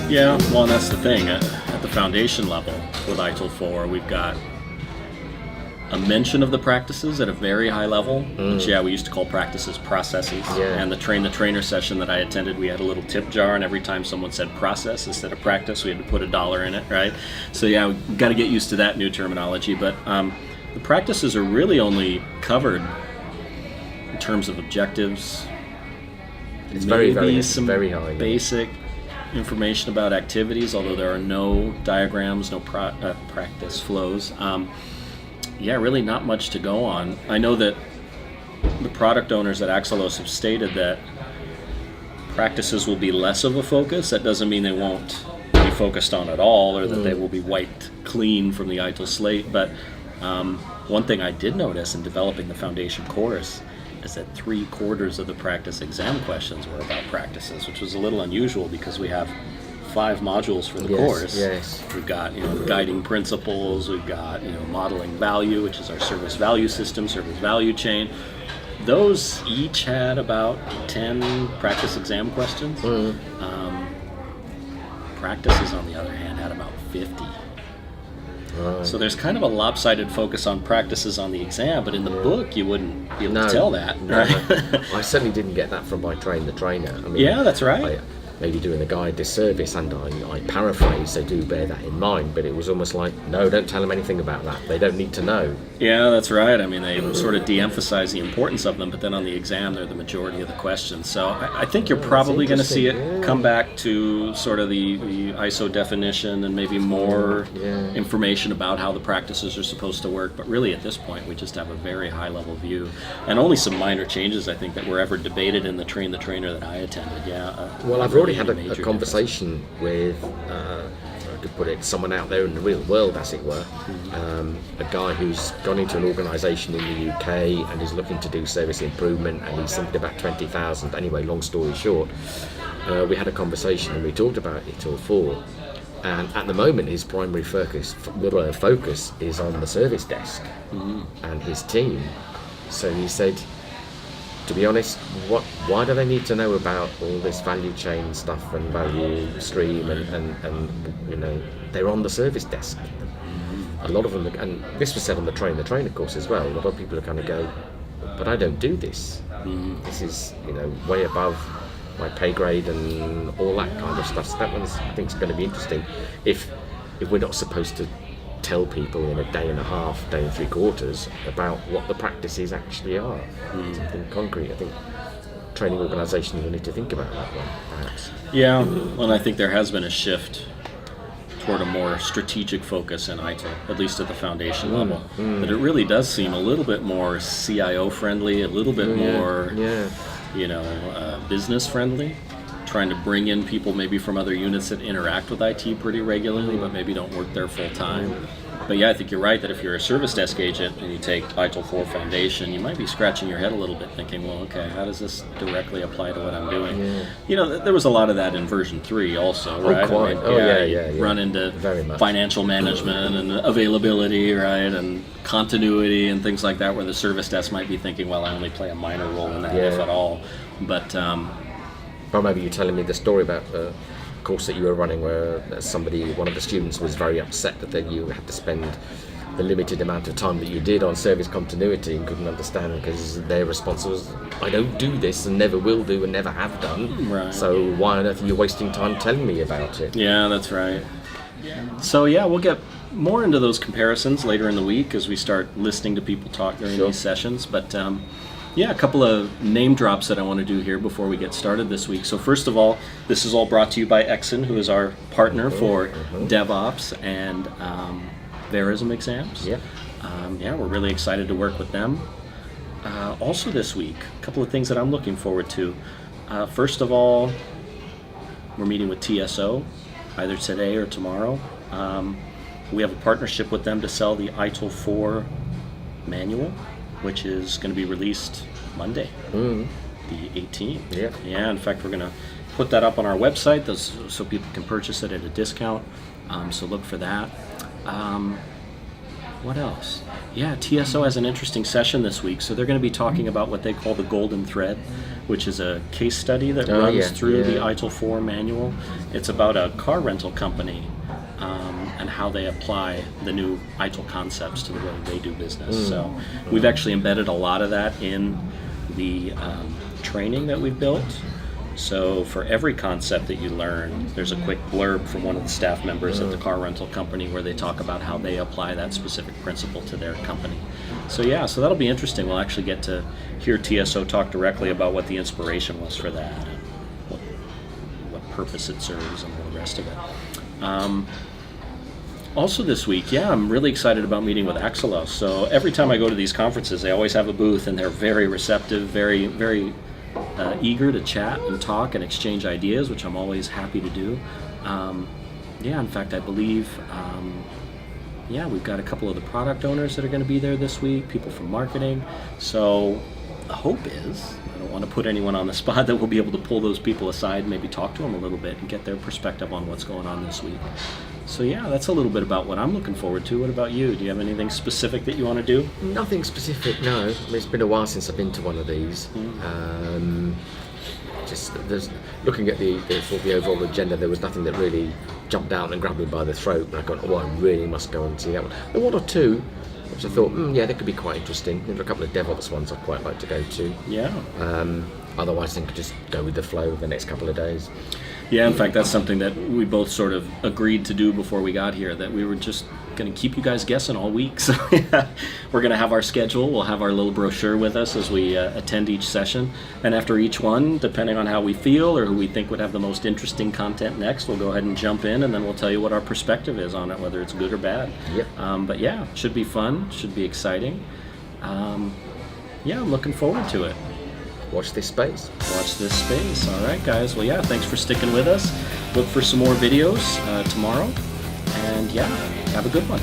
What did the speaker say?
Yeah, well, and that's the thing. At the foundation level with ITIL 4, we've got a mention of the practices at a very high level, which, we used to call practices processes. Yeah. And the train the trainer session that I attended, we had a little tip jar, and every time someone said process instead of practice, we had to put $1 in it, right? So we got to get used to that new terminology. But the practices are really only covered in terms of objectives. It's Maybe very some very high. basic information about activities, although there are no diagrams, no practice flows. Really not much to go on. I know that the product owners at Axelos have stated that practices will be less of a focus. That doesn't mean they won't be focused on at all, or that they will be wiped clean from the ITIL slate. But one thing I did notice in developing the foundation course is that 3/4 of the practice exam questions were about practices, which was a little unusual because we have 5 modules for the course. Yes. We've got guiding principles, we've got modeling value, which is our service value system, service value chain. Those each had about 10 practice exam questions. Practices, on the other hand, had about 50. Right. So there's kind of a lopsided focus on practices on the exam, but in the book you wouldn't be able to tell that. No. Right? I certainly didn't get that from my train the trainer. I mean, Yeah, that's right. I maybe doing the guy a disservice, and I paraphrase, so do bear that in mind, but it was almost like, no, don't tell them anything about that. They don't need to know. Yeah, that's right. I mean, they sort of de-emphasize the importance of them, but then on the exam, they're the majority of the questions. So I think you're probably going to see it come back to sort of the ISO definition and maybe more information about how the practices are supposed to work. But really, at this point, we just have a very high-level view. And only some minor changes, I think, that were ever debated in the Train the Trainer that I attended. Well, I've already had a conversation with, I could put it, someone out there in the real world, as it were, a guy who's gone into an organisation in the UK and is looking to do service improvement, and he's thinking about 20,000. Anyway, long story short, we had a conversation and we talked about ITIL 4, and at the moment his primary focus is on the service desk and his team. So he said, to be honest, why do they need to know about all this value chain stuff and value stream and they're on the service desk. A lot of them, and this was said on the trainer course as well, a lot of people are going to go, but I don't do this. This is way above my pay grade and all that kind of stuff. So that one's, I think, is going to be interesting if we're not supposed to tell people in a day and a half, day and 3/4 about what the practices actually are. Something concrete. I think training organisations will need to think about that one, perhaps. Yeah, and I think there has been a shift toward a more strategic focus in ITIL, at least at the foundation level. But it really does seem a little bit more CIO friendly, a little bit more business friendly, trying to bring in people maybe from other units that interact with IT pretty regularly, but maybe don't work there full time. But I think you're right that if you're a service desk agent and you take ITIL 4 Foundation, you might be scratching your head a little bit thinking, well, okay, how does this directly apply to what I'm doing? There was a lot of that in version 3 also, right? Quite. You run into financial management and availability, right, and continuity and things like that, where the service desk might be thinking, well, I only play a minor role in that, if at all. But or maybe you're telling me the story about the course that you were running where one of the students was very upset that then you had to spend the limited amount of time that you did on service continuity and couldn't understand because their response was, I don't do this and never will do and never have done. Right. So why on earth are you wasting time telling me about it? Yeah, that's right. So we'll get more into those comparisons later in the week as we start listening to people talk during these sessions. But a couple of name drops that I want to do here before we get started this week. So first of all, this is all brought to you by EXIN, who is our partner for DevOps and Verism exams. We're really excited to work with them. Also this week, a couple of things that I'm looking forward to. First of all, we're meeting with TSO either today or tomorrow. We have a partnership with them to sell the ITIL 4 manual, which is going to be released Monday, the 18th. In fact, we're going to put that up on our website so people can purchase it at a discount. So look for that. What else? Yeah, TSO has an interesting session this week. So they're going to be talking about what they call the golden thread, which is a case study that runs through the Agile 4 manual. It's about a car rental company and how they apply the new Agile concepts to the way they do business. So we've actually embedded a lot of that in the training that we've built. So for every concept that you learn, there's a quick blurb from one of the staff members at the car rental company where they talk about how they apply that specific principle to their company. So yeah, so that'll be interesting. We'll actually get to hear TSO talk directly about what the inspiration was for that, and what purpose it serves, and all the rest of it. Also this week, I'm really excited about meeting with Axelos. So every time I go to these conferences, they always have a booth, and they're very receptive, very, very eager to chat and talk and exchange ideas, which I'm always happy to do. In fact, I believe, we've got a couple of the product owners that are going to be there this week, people from marketing. So the hope is, I don't want to put anyone on the spot, that we'll be able to pull those people aside and maybe talk to them a little bit and get their perspective on what's going on this week. So that's a little bit about what I'm looking forward to. What about you? Do you have anything specific that you want to do? Nothing specific, no. I mean, it's been a while since I've been to one of these. Just looking at the overall agenda, there was nothing that really jumped out and grabbed me by the throat. And I thought, I really must go and see that one. There were one or two which I thought, they could be quite interesting. There were a couple of DevOps ones I'd quite like to go to. Yeah. Otherwise, I think I could just go with the flow of the next couple of days. Yeah, in fact, that's something that we both sort of agreed to do before we got here, that we were just going to keep you guys guessing all week. So we're going to have our schedule. We'll have our little brochure with us as we attend each session. And after each one, depending on how we feel or who we think would have the most interesting content next, we'll go ahead and jump in, and then we'll tell you what our perspective is on it, whether it's good or bad. Yep. But should be fun, should be exciting. I'm looking forward to it. Watch this space. Watch this space. All right, guys. Well, thanks for sticking with us. Look for some more videos tomorrow. And have a good one.